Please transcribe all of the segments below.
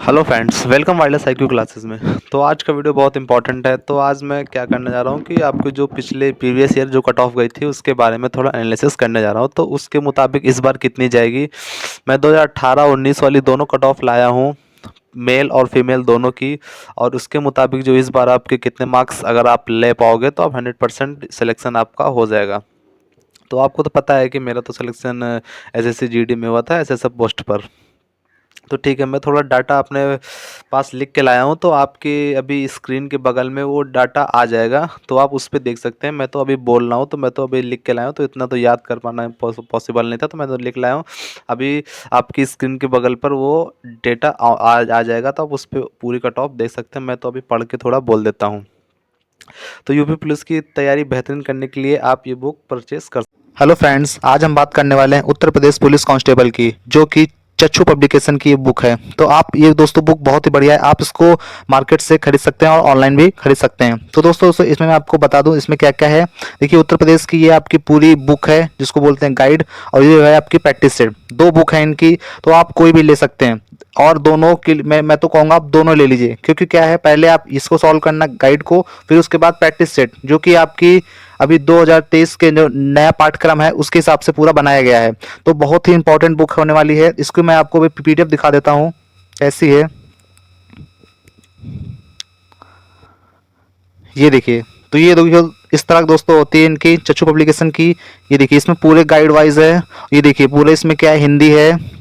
Hello friends, welcome wireless IQ classes में। तो आज का वीडियो बहुत इंपॉर्टेंट है। तो आज मैं क्या करने जा रहा हूँ कि आपको जो पिछले प्रीवियस ईयर जो कट ऑफ गई थी उसके बारे में थोड़ा एनालिसिस करने जा रहा हूँ। तो उसके मुताबिक इस बार कितनी जाएगी। मैं 2018-19 वाली दोनों कट ऑफ लाया हूँ, मेल और फीमेल दोनों की। और उसके मुताबिक जो इस बार आपके कितने मार्क्स अगर आप ले पाओगे तो आप 100% सिलेक्शन आपका हो जाएगा। तो आपको तो पता है कि मेरा तो सिलेक्शन एसएससी जीडी में हुआ था, एसएसएफ पोस्ट पर। तो ठीक है, मैं थोड़ा डाटा अपने पास लिख के लाया हूँ, तो आपके अभी स्क्रीन के बगल में वो डाटा आ जाएगा, तो आप उस पर देख सकते हैं। मैं तो अभी बोल रहा हूँ, तो मैं तो अभी लिख के लाया हूँ, तो इतना तो याद कर पाना पॉसिबल नहीं था, तो मैं तो लिख लाया हूँ। अभी आपकी स्क्रीन के बगल पर वो डेटा आ जाएगा, तो आप उस पर पूरी कट ऑफ देख सकते हैं। मैं तो अभी पढ़ के थोड़ा बोल देता हूँ। तो यूपी पुलिस की तैयारी बेहतरीन करने के लिए आप ये बुक परचेस कर। हेलो फ्रेंड्स, आज हम बात करने वाले हैं उत्तर प्रदेश पुलिस कांस्टेबल की, जो कि चच्चू पब्लिकेशन की बुक है। तो आप ये दोस्तों बुक बहुत ही बढ़िया है, आप इसको मार्केट से खरीद सकते हैं और ऑनलाइन भी खरीद सकते हैं। तो दोस्तों इसमें मैं आपको बता दूं इसमें क्या क्या है। देखिए, उत्तर प्रदेश की ये आपकी पूरी बुक है जिसको बोलते हैं गाइड, और ये है आपकी प्रैक्टिस सेट। दो बुक है इनकी, तो आप कोई भी ले सकते हैं। और दोनों के मैं तो कहूँगा आप दोनों ले लीजिए, क्योंकि क्या है, पहले आप इसको सॉल्व करना गाइड को, फिर उसके बाद प्रैक्टिस सेट, जो कि आपकी अभी 2023 के जो नया पाठ्यक्रम है उसके हिसाब से पूरा बनाया गया है। तो बहुत ही इंपॉर्टेंट बुक होने वाली है। इसको मैं आपको भी पीडीएफ दिखा देता हूँ, ऐसी है। ये देखिए। तो ये देखिए, इस तरह दोस्तों होती है इनकी चच्चू पब्लिकेशन की। ये देखिए, इसमें पूरे गाइड वाइज है। ये देखिए पूरे इसमें क्या है, हिंदी है।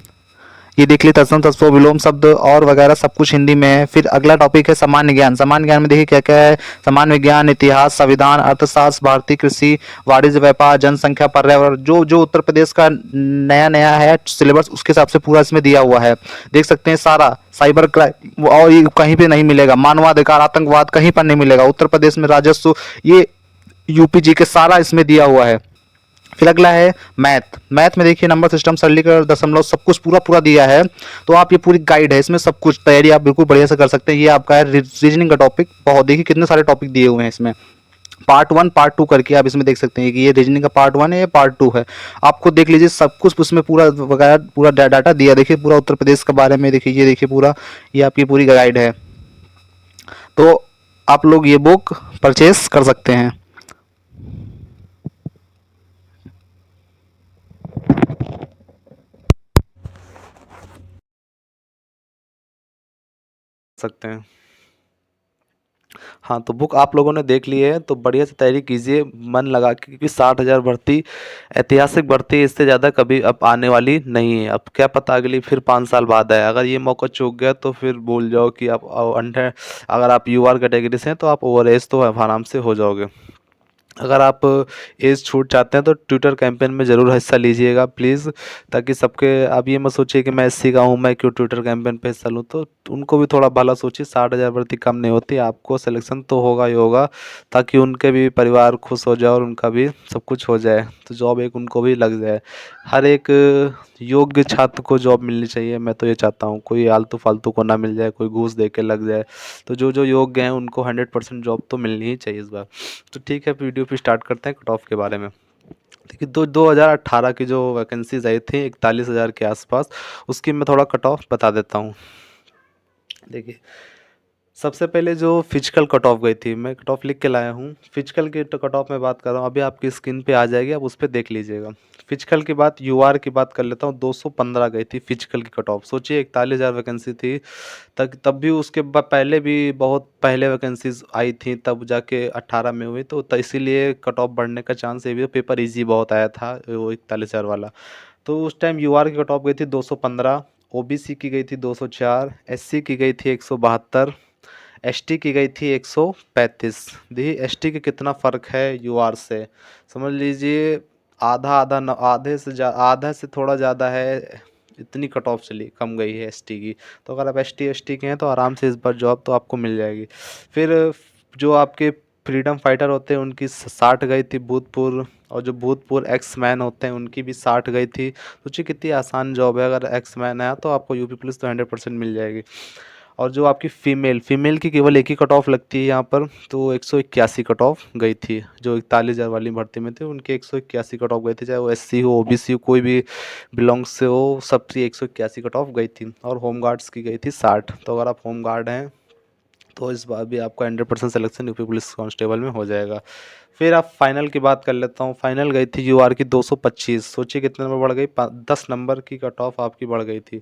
ये देख ली तत्सम तत्सम विलोम शब्द और वगैरह सब कुछ हिंदी में है। फिर अगला टॉपिक है सामान्य ज्ञान। सामान्य ज्ञान में देखिए क्या क्या है। सामान्य विज्ञान, इतिहास, संविधान, अर्थशास्त्र, भारतीय कृषि, वाणिज्य, व्यापार, जनसंख्या, पर्यावरण, जो जो उत्तर प्रदेश का नया नया है सिलेबस, उसके हिसाब से पूरा इसमें दिया हुआ है। देख सकते हैं सारा। साइबर क्राइम और ये कहीं पे नहीं मिलेगा। मानवाधिकार, आतंकवाद कहीं पर नहीं मिलेगा। उत्तर प्रदेश में राजस्व, ये यूपीजी के सारा इसमें दिया हुआ है। फिर अगला है मैथ। मैथ में देखिए नंबर सिस्टम, सरलीकरण, दशमलव, सब कुछ पूरा पूरा दिया है। तो आप ये पूरी गाइड है, इसमें सब कुछ तैयारी आप बिल्कुल बढ़िया से कर सकते हैं। ये आपका है रीजनिंग का टॉपिक। बहुत देखिए कितने सारे टॉपिक दिए हुए हैं इसमें। पार्ट 1 पार्ट 2 करके आप इसमें देख सकते हैं कि ये रीजनिंग का पार्ट 1 है, ये पार्ट 2 है। आपको देख लीजिए सब कुछ उसमें पूरा वगैरह पूरा डाटा दिया। देखिए पूरा उत्तर प्रदेश के बारे में देखिए, ये देखिए पूरा, ये आपकी पूरी गाइड है। तो आप लोग ये बुक परचेस कर सकते हैं। सकते हैं। हाँ, तो बुक आप लोगों ने देख ली है, तो बढ़िया से तैयारी कीजिए मन लगा के, क्योंकि 60,000 भर्ती ऐतिहासिक भर्ती, इससे ज़्यादा कभी अब आने वाली नहीं है। अब क्या पता अगली फिर 5 साल बाद आए। अगर ये मौका चूक गया तो फिर भूल जाओ कि आप अंडर, अगर आप यूआर कैटेगरी से हैं तो आप ओवर एज तो आराम से हो जाओगे। अगर आप एज छूट चाहते हैं तो ट्विटर कैंपेन में ज़रूर हिस्सा लीजिएगा प्लीज़, ताकि सबके, आप ये मत सोचिए कि मैं एससी का हूँ मैं क्यों ट्विटर कैंपेन पे हिस्सा लूँ। तो उनको भी थोड़ा भला सोचिए। 60,000 भर्ती कम नहीं होती, आपको सिलेक्शन तो होगा ही होगा, ताकि उनके भी परिवार खुश हो जाए और उनका भी सब कुछ हो जाए, तो जॉब एक उनको भी लग जाए। हर एक योग्य छात्र को जॉब मिलनी चाहिए, मैं तो ये चाहता हूँ। कोई आलतू फालतू को ना मिल जाए, कोई घूस दे के लग जाए। तो जो जो योग्य हैं उनको 100% जॉब तो मिलनी ही चाहिए इस बार। तो ठीक है, वीडियो पे स्टार्ट करते हैं कट ऑफ के बारे में। देखिए, 2018 की जो वैकेंसीज आई थी 41,000 के आसपास, उसकी मैं थोड़ा कट ऑफ बता देता हूँ। देखिए, सबसे पहले जो फिजिकल कट ऑफ गई थी, मैं कट ऑफ लिख के लाया हूँ। फिजिकल की कट ऑफ में बात कर रहा हूँ, अभी आपकी स्क्रीन पे आ जाएगी, आप उस पर देख लीजिएगा। फिजिकल की बात, यूआर की बात कर लेता हूँ। 215 गई थी फिजिकल की कट ऑफ। सोचिए 41,000 वैकेंसी थी तक, तब भी उसके पहले भी बहुत पहले वैकेंसीज आई थी, तब जाके 18 में हुई। तो इसीलिए कट ऑफ बढ़ने का चांस है भी, पेपर ईजी बहुत आया था वो 41,000 वाला। तो उस टाइम यूआर की कट ऑफ गई थी 215, ओबीसी की गई थी 204, एससी की गई थी 172, एसटी की गई थी 135। देखिए एसटी के कितना फ़र्क है यूआर से, समझ लीजिए आधा आधा आधा से थोड़ा ज़्यादा है। इतनी कट ऑफ चली, कम गई है एसटी की। तो अगर आप एसटी के हैं तो आराम से इस बार जॉब तो आपको मिल जाएगी। फिर जो आपके फ्रीडम फाइटर होते हैं उनकी 60 गई थी भूतपूर्व, और जो भूतपूर्व एक्स मैन होते हैं उनकी भी 60 गई थी। सोचिए कितनी आसान जॉब है। अगर एक्स मैन है तो आपको यूपी पुलिस तो 100% मिल जाएगी। और जो आपकी फीमेल की केवल एक ही कट ऑफ लगती है यहाँ पर, तो 181 कट ऑफ गई थी। जो 41,000 वाली भर्ती में थे उनके 181 कट ऑफ गई थी, चाहे वो SC हो, OBC हो, कोई भी बिलोंग्स से हो, सबकी 181 कट ऑफ गई थी। और होम गार्ड्स की गई थी 60। तो अगर आप होम गार्ड हैं तो इस बार भी आपका 100% सिलेक्शन यूपी पुलिस कांस्टेबल में हो जाएगा। फिर आप फाइनल की बात कर लेता हूँ। फाइनल गई थी UR की 225। सोचिए कितने नंबर बढ़ गई, 10 नंबर की कट ऑफ आपकी बढ़ गई थी।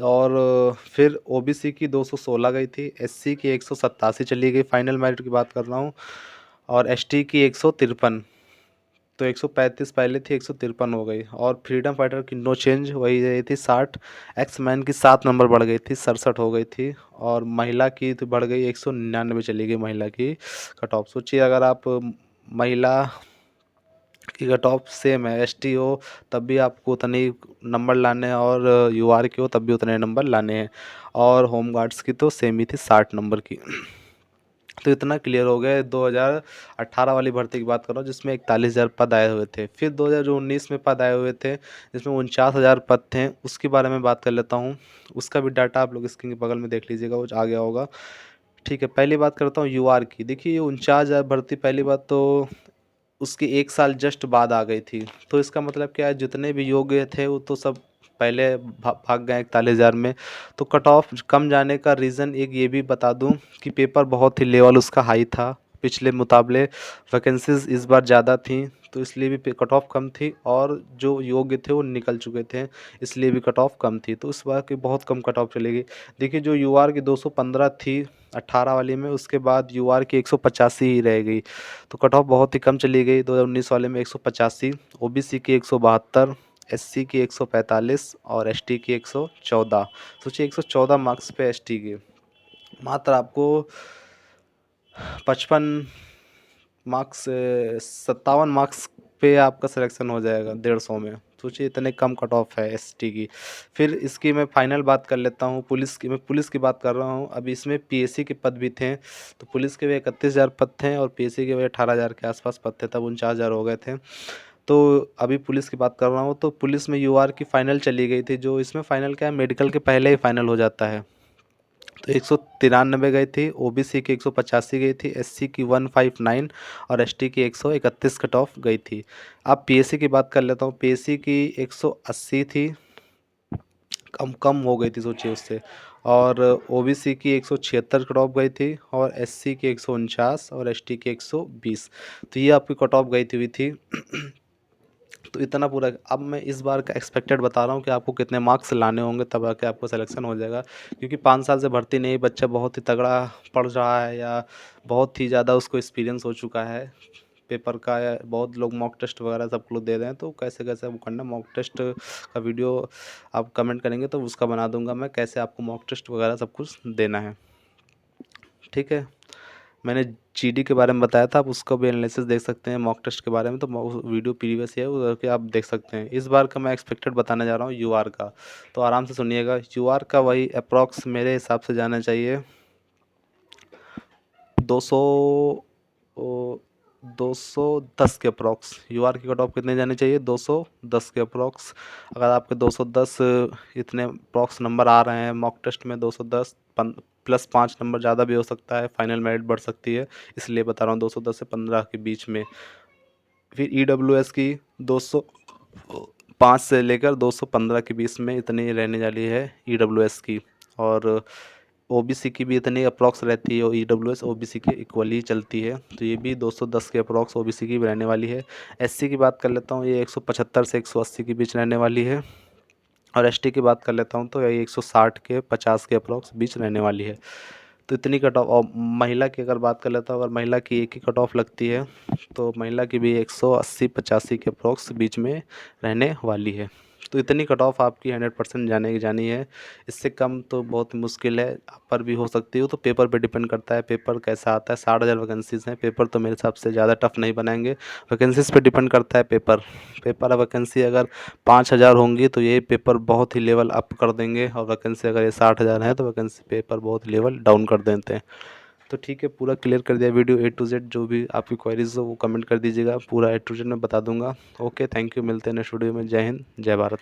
और फिर OBC की 216 गई थी, SC की 187 चली गई, फाइनल मेरिट की बात कर रहा हूँ। और ST की 153। तो 135 पहले थी, 153 हो गई। और फ्रीडम फाइटर की नो चेंज वही रही थी 60। एक्स मैन की 7 नंबर बढ़ गई थी, 67 हो गई थी। और महिला की तो बढ़ गई, 199 चली गई महिला की कट ऑफ। सोचिए अगर आप महिला की कट ऑफ सेम है, ST हो तब भी आपको उतने ही नंबर लाने हैं, और UR की हो तब भी उतने नंबर लाने हैं। और होम गार्ड्स की तो सेम ही थी, 60 नंबर की। तो इतना क्लियर हो गया। 2018 वाली भर्ती की बात कर रहा हूँ जिसमें 41,000 पद आए हुए थे। फिर 2019 में पद आए हुए थे जिसमें 49,000 पद थे, उसके बारे में बात कर लेता हूँ। उसका भी डाटा आप लोग स्क्रीन के बगल में देख लीजिएगा, वो आ गया होगा। ठीक है, पहली बात करता हूँ UR की। देखिए ये 49,000 भर्ती, पहली बात तो उसके 1 साल जस्ट बाद आ गई थी। तो इसका मतलब क्या है, जितने भी योग्य थे वो तो सब पहले भाग गए 41,000 में। तो कट ऑफ कम जाने का रीज़न एक ये भी बता दूं कि पेपर बहुत ही लेवल उसका हाई था, पिछले मुकाबले वैकेंसीज इस बार ज़्यादा थी, तो इसलिए भी कट ऑफ कम थी। और जो योग्य थे वो निकल चुके थे, इसलिए भी कट ऑफ कम थी। तो इस बार की बहुत कम कट ऑफ चलेगी। देखिए जो UR की 215 थी 18 वाली में, उसके बाद UR की 185 ही रह गई। तो कट ऑफ बहुत ही कम चली गई। 2019 वाले में 185, OBC की 172, SC की 145 और ST की 114। सोचिए 114 मार्क्स पे ST की मात्र आपको 55 मार्क्स, 57 मार्क्स पे आपका सिलेक्शन हो जाएगा 150 में। सोचिए इतने कम कट ऑफ है ST की। फिर इसकी मैं फाइनल बात कर लेता हूँ पुलिस की। मैं पुलिस की बात कर रहा हूँ। अभी इसमें PSC के पद भी थे, तो पुलिस के भी 31,000 पद थे और PSC के भी 18,000 के आसपास पद थे, तब 49,000 हो गए थे। तो अभी पुलिस की बात कर रहा हूँ, तो पुलिस में UR की फाइनल चली गई थी। जो इसमें फाइनल क्या है, मेडिकल के पहले ही फाइनल हो जाता है। तो 193 गई थी, OBC की 185 गई थी, SC की 159 और ST की 131 कट ऑफ गई थी। अब PSC की बात कर लेता हूँ। PSC की 180 थी, कम कम हो गई थी सोचिए उससे। और OBC की 176 कट ऑफ गई थी, और SC की 149 और ST की 120। तो ये आपकी कट ऑफ गई हुई थी। तो इतना पूरा। अब मैं इस बार का एक्सपेक्टेड बता रहा हूँ कि आपको कितने मार्क्स लाने होंगे तब आके आपको सिलेक्शन हो जाएगा। क्योंकि 5 साल से भर्ती नहीं, बच्चा बहुत ही तगड़ा पढ़ रहा है या बहुत ही ज़्यादा उसको एक्सपीरियंस हो चुका है पेपर का, या बहुत लोग मॉक टेस्ट वगैरह सब लोग दे रहे हैं। तो कैसे कैसे वो करना, मॉक टेस्ट का वीडियो आप कमेंट करेंगे तो उसका बना दूंगा मैं, कैसे आपको मॉक टेस्ट वगैरह सब कुछ देना है। ठीक है, मैंने GD के बारे में बताया था, आप उसका भी एनालिसिस देख सकते हैं मॉक टेस्ट के बारे में। तो वीडियो प्रीवियस है वो करके आप देख सकते हैं। इस बार का मैं एक्सपेक्टेड बताने जा रहा हूँ UR का, तो आराम से सुनिएगा। UR का वही अप्रॉक्स मेरे हिसाब से जाना चाहिए 200, 210 के अप्रॉक्स। UR की कट ऑफ कितने जाने चाहिए, 210 के अप्रॉक्स। अगर आपके 210 इतने अप्रॉक्स नंबर आ रहे हैं मॉक टेस्ट में, 210 प्लस 5 नंबर ज़्यादा भी हो सकता है, फाइनल मेरिट बढ़ सकती है, इसलिए बता रहा हूँ 210 से 15 के बीच में। फिर EWS की 205 से लेकर 215 के बीच में इतनी रहने वाली है EWS की। और OBC की भी इतनी अप्रॉक्स रहती है, और EWS OBC के इक्वली चलती है, तो ये भी 210 के अप्रॉक्स OBC की भी रहने वाली है। SC की बात कर लेता हूँ, ये 175 से 180 के बीच रहने वाली है। और ST की बात कर लेता हूँ तो ये 160 के 50 के अप्रॉक्स बीच रहने वाली है। तो इतनी कट ऑफ। और महिला की अगर बात कर लेता हूँ, अगर महिला की एक ही कट ऑफ लगती है तो महिला की भी 180-85 के अप्रॉक्स बीच में रहने वाली है। तो इतनी कट ऑफ आपकी 100% जाने की जानी है। इससे कम तो बहुत मुश्किल है, आप पर भी हो सकती हो। तो पेपर पे डिपेंड करता है, पेपर कैसा आता है। 60,000 वैकेंसीज हैं, पेपर तो मेरे हिसाब से ज़्यादा टफ नहीं बनाएंगे। वैकेंसीज पे डिपेंड करता है पेपर। वैकेंसी अगर 5,000 होंगी तो ये पेपर बहुत ही लेवल अप कर देंगे, और वैकेंसी अगर ये 60,000 है तो वैकेंसी पेपर बहुत लेवल डाउन कर देते हैं। तो ठीक है, पूरा क्लियर कर दिया वीडियो A to Z। जो भी आपकी क्वेरीज हो वो कमेंट कर दीजिएगा, पूरा A to Z मैं बता दूंगा। ओके, थैंक यू, मिलते हैं नेक्स्ट वीडियो में। जय हिंद, जय भारत।